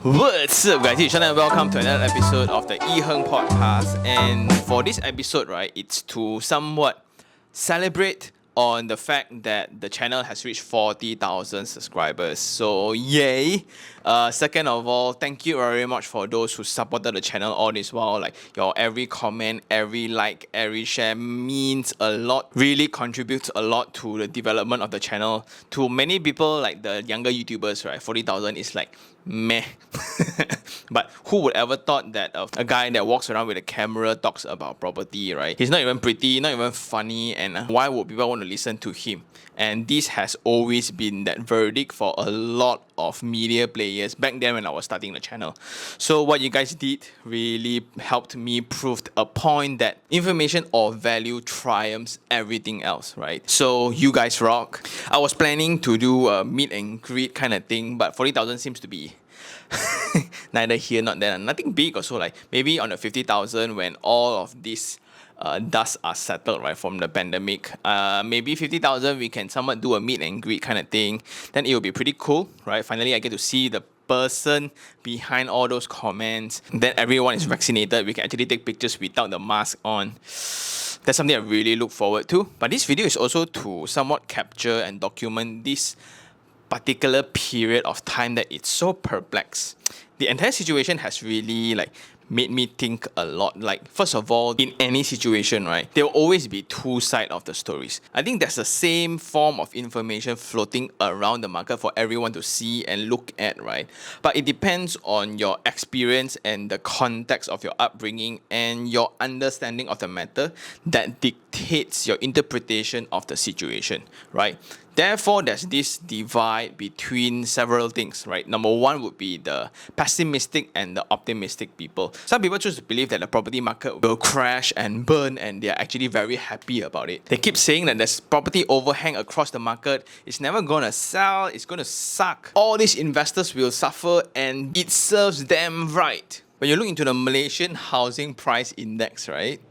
What's up, guys? It's Sean and welcome to another episode of the iherng podcast. And for this episode, right, it's to somewhat celebrate on the fact that the channel has reached 40,000 subscribers. So, yay! Second of all, thank you very much for those who supported the channel all this while. Like, your every comment, every like, every share means a lot, really contributes a lot to the development of the channel. To many people, like the younger YouTubers, right, 40,000 is like meh. But who would ever thought that a guy that walks around with a camera talks about property, right? He's not even pretty, not even funny, and why would people want to listen to him? And this has always been that verdict for a lot of media players back then when I was starting the channel. So what you guys did really helped me prove a point that information or value triumphs everything else, right? So you guys rock. I was planning to do a meet and greet kind of thing, but 40,000 seems to be neither here nor there. Nothing big also, like maybe on the 50,000 when all of this dust are settled, right, from the pandemic. Maybe 50,000 we can somewhat do a meet and greet kind of thing. Then it will be pretty cool, right? Finally, I get to see the person behind all those comments. Then everyone is vaccinated. We can actually take pictures without the mask on. That's something I really look forward to. But this video is also to somewhat capture and document this particular period of time that it's so perplexed. The entire situation has really made me think a lot. Like, first of all, in any situation, right, there will always be two sides of the stories. I think there's the same form of information floating around the market for everyone to see and look at, right? But it depends on your experience and the context of your upbringing and your understanding of the matter that dictates your interpretation of the situation, right? Therefore, there's this divide between several things, right? Number one would be the pessimistic and the optimistic people. Some people choose to believe that the property market will crash and burn, and they're actually very happy about it. They keep saying that there's property overhang across the market. It's never gonna sell. It's gonna suck. All these investors will suffer, and it serves them right. When you look into the Malaysian Housing Price Index, right,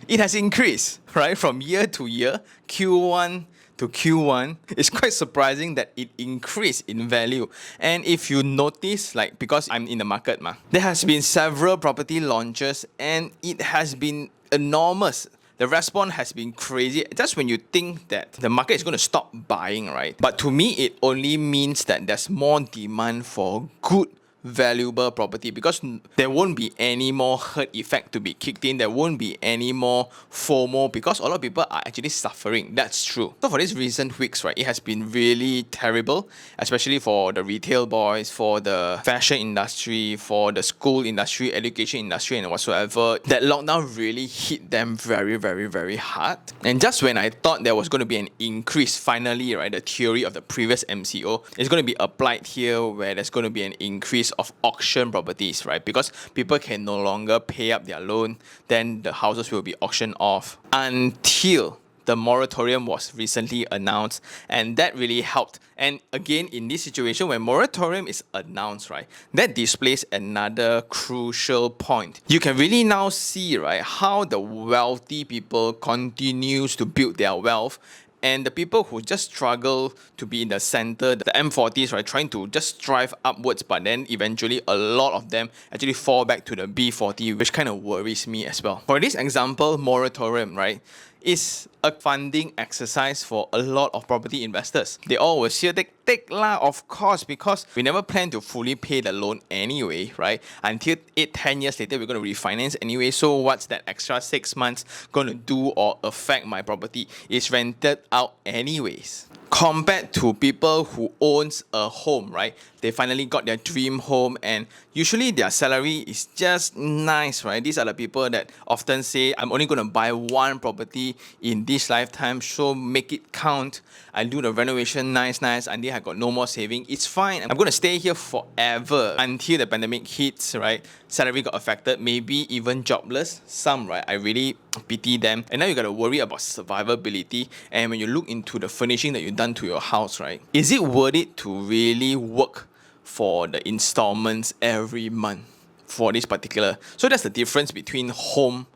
it has increased, right, from year to year, Q1 to Q1. It's quite surprising that it increased in value. And if you notice, like, because I'm in the market, there has been several property launches and it has been enormous. The response has been crazy. Just when you think that the market is going to stop buying, right? But to me, it only means that there's more demand for good, valuable property, because there won't be any more herd effect to be kicked in. There won't be any more FOMO because a lot of people are actually suffering. That's true. So for these recent weeks, right, it has been really terrible, especially for the retail boys, for the fashion industry, for the school industry, education industry, and whatsoever. That lockdown really hit them very, very, very hard. And just when I thought there was going to be an increase, finally, right, the theory of the previous MCO is going to be applied here, where there's going to be an increase of auction properties, right? Because people can no longer pay up their loan, then the houses will be auctioned off until the moratorium was recently announced, and that really helped. And again, in this situation, when moratorium is announced, right, that displays another crucial point. You can really now see, right, how the wealthy people continues to build their wealth, and the people who just struggle to be in the center, the M40s, right, trying to just strive upwards, but then eventually a lot of them actually fall back to the B40, which kind of worries me as well. For this example, moratorium, right, is a funding exercise for a lot of property investors. They all will say, take lah, of course, because we never plan to fully pay the loan anyway, right? Until 8-10 years later, we're going to refinance anyway. So what's that extra 6 months going to do or affect my property? It's rented out anyways. Compared to people who owns a home, right? They finally got their dream home, and usually their salary is just nice, right? These are the people that often say, I'm only going to buy one property in this lifetime, so make it count. I do the renovation nice, until I got no more saving. It's fine. I'm going to stay here forever until the pandemic hits, right? Salary got affected, maybe even jobless. Some, right? I really pity them. And now you got to worry about survivability. And when you look into the furnishing that you've done to your house, right? Is it worth it to really work for the installments every month for this particular? So that's the difference between home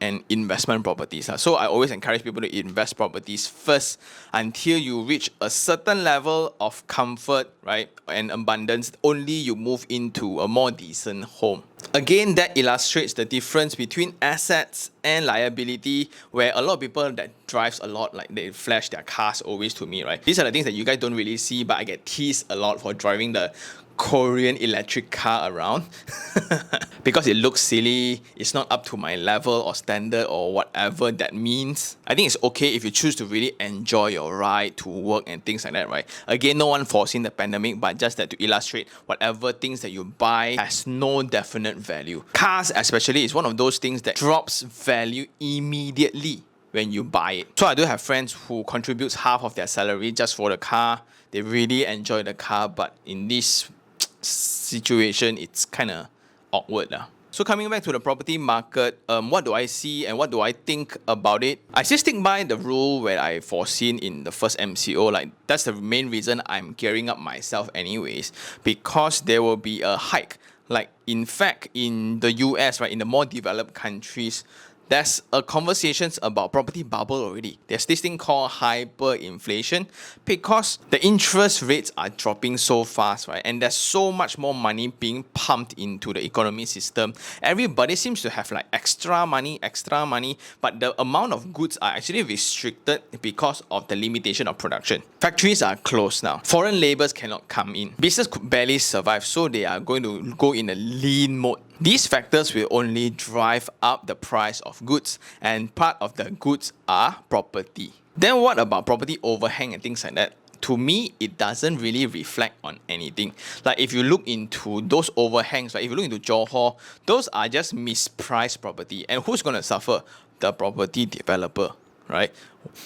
and investment properties. So I always encourage people to invest properties first until you reach a certain level of comfort, right, and abundance. Only you move into a more decent home. Again, that illustrates the difference between assets and liability, where a lot of people that drives a lot, like they flash their cars always to me, right? These are the things that you guys don't really see, but I get teased a lot for driving the Korean electric car around because it looks silly, it's not up to my level or standard or whatever that means. I think it's okay if you choose to really enjoy your ride to work and things like that, right? Again, no one foreseen the pandemic, but just that to illustrate whatever things that you buy has no definite value. Cars especially is one of those things that drops value immediately when you buy it. So I do have friends who contributes half of their salary just for the car. They really enjoy the car, but in this situation, it's kind of awkward. So coming back to the property market, what do I see and what do I think about it? I still stick by the rule where I foreseen in the first MCO. Like that's the main reason I'm gearing up myself anyways, because there will be a hike. Like in fact, in the US, right, in the more developed countries, there's a conversations about property bubble already. There's this thing called hyperinflation because the interest rates are dropping so fast, right? And there's so much more money being pumped into the economy system. Everybody seems to have like extra money, but the amount of goods are actually restricted because of the limitation of production. Factories are closed now. Foreign laborers cannot come in. Business could barely survive, so they are going to go in a lean mode. These factors will only drive up the price of goods, and part of the goods are property. Then what about property overhang and things like that? To me, it doesn't really reflect on anything. Like if you look into those overhangs, right? If you look into Johor, those are just mispriced property. And who's going to suffer? The property developer, right?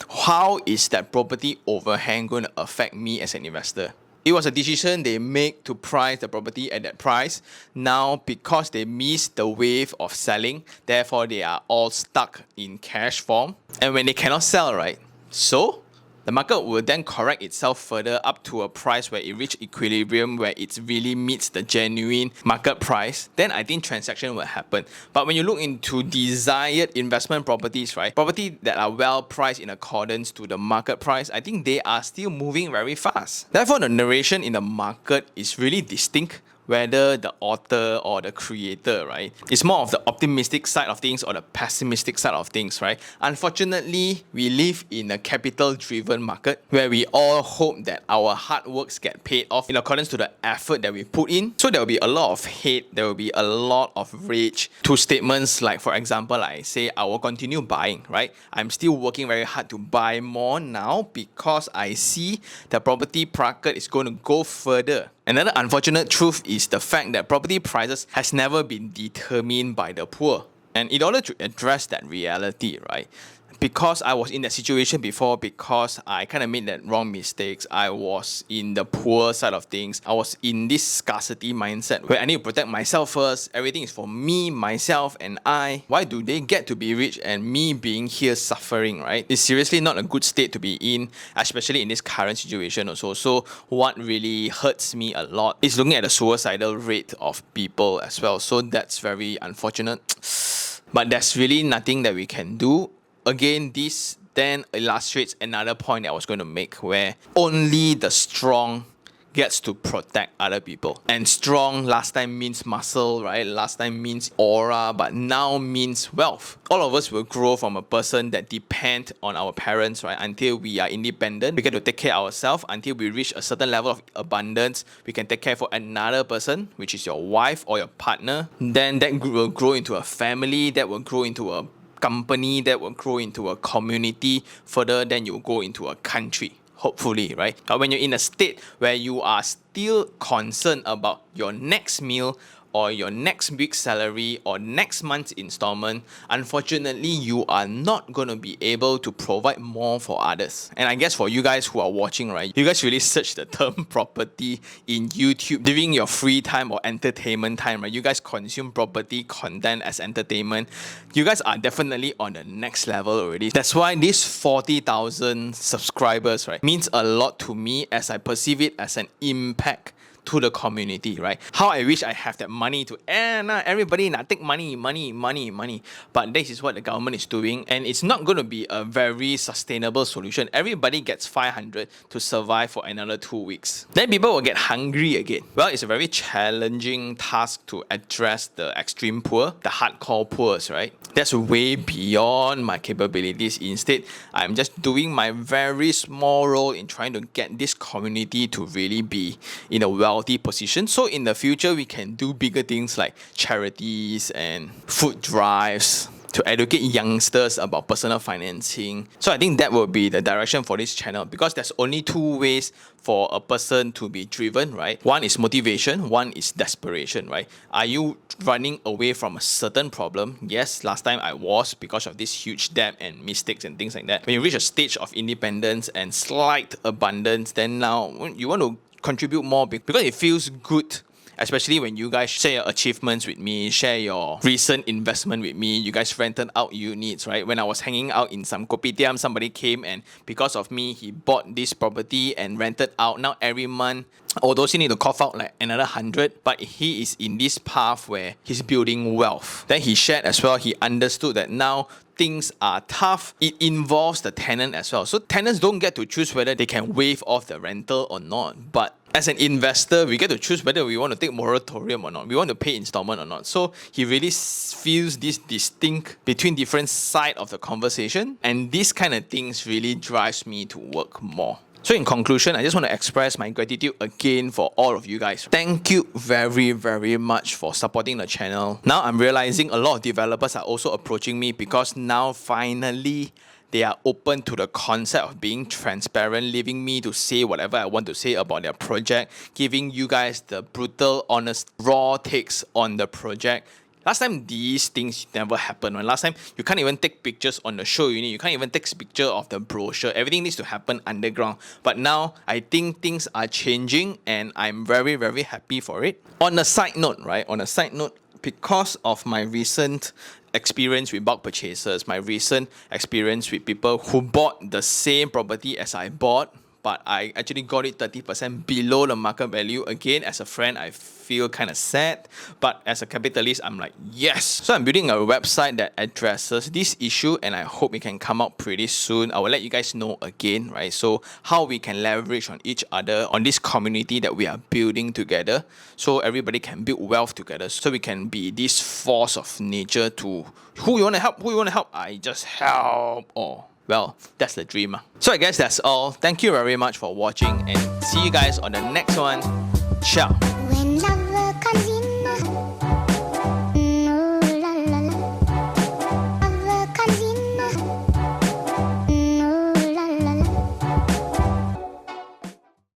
How is that property overhang going to affect me as an investor? It was a decision they make to price the property at that price. Now, because they missed the wave of selling, therefore they are all stuck in cash form. And when they cannot sell, right? So the market will then correct itself further up to a price where it reaches equilibrium, where it really meets the genuine market price. Then I think transaction will happen. But when you look into desired investment properties, right, property that are well priced in accordance to the market price, I think they are still moving very fast. Therefore, the narration in the market is really distinct, whether the author or the creator, right? It's more of the optimistic side of things or the pessimistic side of things, right? Unfortunately, we live in a capital-driven market where we all hope that our hard works get paid off in accordance to the effort that we put in. So there will be a lot of hate, there will be a lot of rage to statements like, for example, I say, I will continue buying, right? I'm still working very hard to buy more now because I see the property market is going to go further. Another unfortunate truth is the fact that property prices has never been determined by the poor. And in order to address that reality, right, because I was in that situation before, because I kind of made that wrong mistakes, I was in the poor side of things, I was in this scarcity mindset where I need to protect myself first, everything is for me, myself and I. Why do they get to be rich and me being here suffering, right? It's seriously not a good state to be in, especially in this current situation also. So what really hurts me a lot is looking at the suicidal rate of people as well. So that's very unfortunate. But there's really nothing that we can do. Again, this then illustrates another point that I was going to make, where only the strong gets to protect other people. And strong last time means muscle, right? Last time means aura, but now means wealth. All of us will grow from a person that depend on our parents, right? Until we are independent, we get to take care of ourselves. Until we reach a certain level of abundance, we can take care for another person, which is your wife or your partner. Then that will grow into a family, that will grow into a company, that will grow into a community. Further, then you will go into a country. Hopefully, right? But when you're in a state where you are still concerned about your next meal or your next week's salary or next month's installment, unfortunately, you are not going to be able to provide more for others. And I guess for you guys who are watching, right, you guys really search the term property in YouTube during your free time or entertainment time, right? You guys consume property content as entertainment. You guys are definitely on the next level already. That's why this 40,000 subscribers, right, means a lot to me, as I perceive it as an impact to the community, right? How I wish I have that money to everybody take money. But this is what the government is doing, and it's not going to be a very sustainable solution. Everybody gets 500 to survive for another 2 weeks. Then people will get hungry again. Well, it's a very challenging task to address the extreme poor, the hardcore poors, right? That's way beyond my capabilities. Instead, I'm just doing my very small role in trying to get this community to really be in a wealthy position. So in the future, we can do bigger things like charities and food drives to educate youngsters about personal financing. So I think that will be the direction for this channel, because there's only two ways for a person to be driven, right? One is motivation, one is desperation, right? Are you running away from a certain problem? Yes, last time I was, because of this huge debt and mistakes and things like that. When you reach a stage of independence and slight abundance, then now you want to contribute more because it feels good. Especially when you guys share your achievements with me, share your recent investment with me. You guys rented out units, right? When I was hanging out in some kopitiam, somebody came and because of me, he bought this property and rented out. Now every month, although he need to cough out like another 100, but he is in this path where he's building wealth. Then he shared as well, he understood that now things are tough. It involves the tenant as well. So tenants don't get to choose whether they can waive off the rental or not. But as an investor, we get to choose whether we want to take moratorium or not. We want to pay installment or not. So he really feels this distinct between different side of the conversation. And this kind of things really drives me to work more. So in conclusion, I just want to express my gratitude again for all of you guys. Thank you very, very much for supporting the channel. Now I'm realizing a lot of developers are also approaching me because now finally they are open to the concept of being transparent, leaving me to say whatever I want to say about their project, giving you guys the brutal, honest, raw takes on the project. Last time, these things never happened. Last time, you can't even take pictures on the show unit. You can't even take picture of the brochure. Everything needs to happen underground. But now, I think things are changing and I'm very, very happy for it. On a side note, right? On a side note, because of my recent experience with bulk purchases, my recent experience with people who bought the same property as I bought, but I actually got it 30% below the market value. Again, as a friend, I feel kind of sad, but as a capitalist, I'm like, yes. So I'm building a website that addresses this issue, and I hope it can come out pretty soon. I will let you guys know again, right? So how we can leverage on each other, on this community that we are building together, so everybody can build wealth together, so we can be this force of nature to who you want to help, I just help all. Well, that's the dream. So I guess that's all. Thank you very much for watching and see you guys on the next one. Ciao.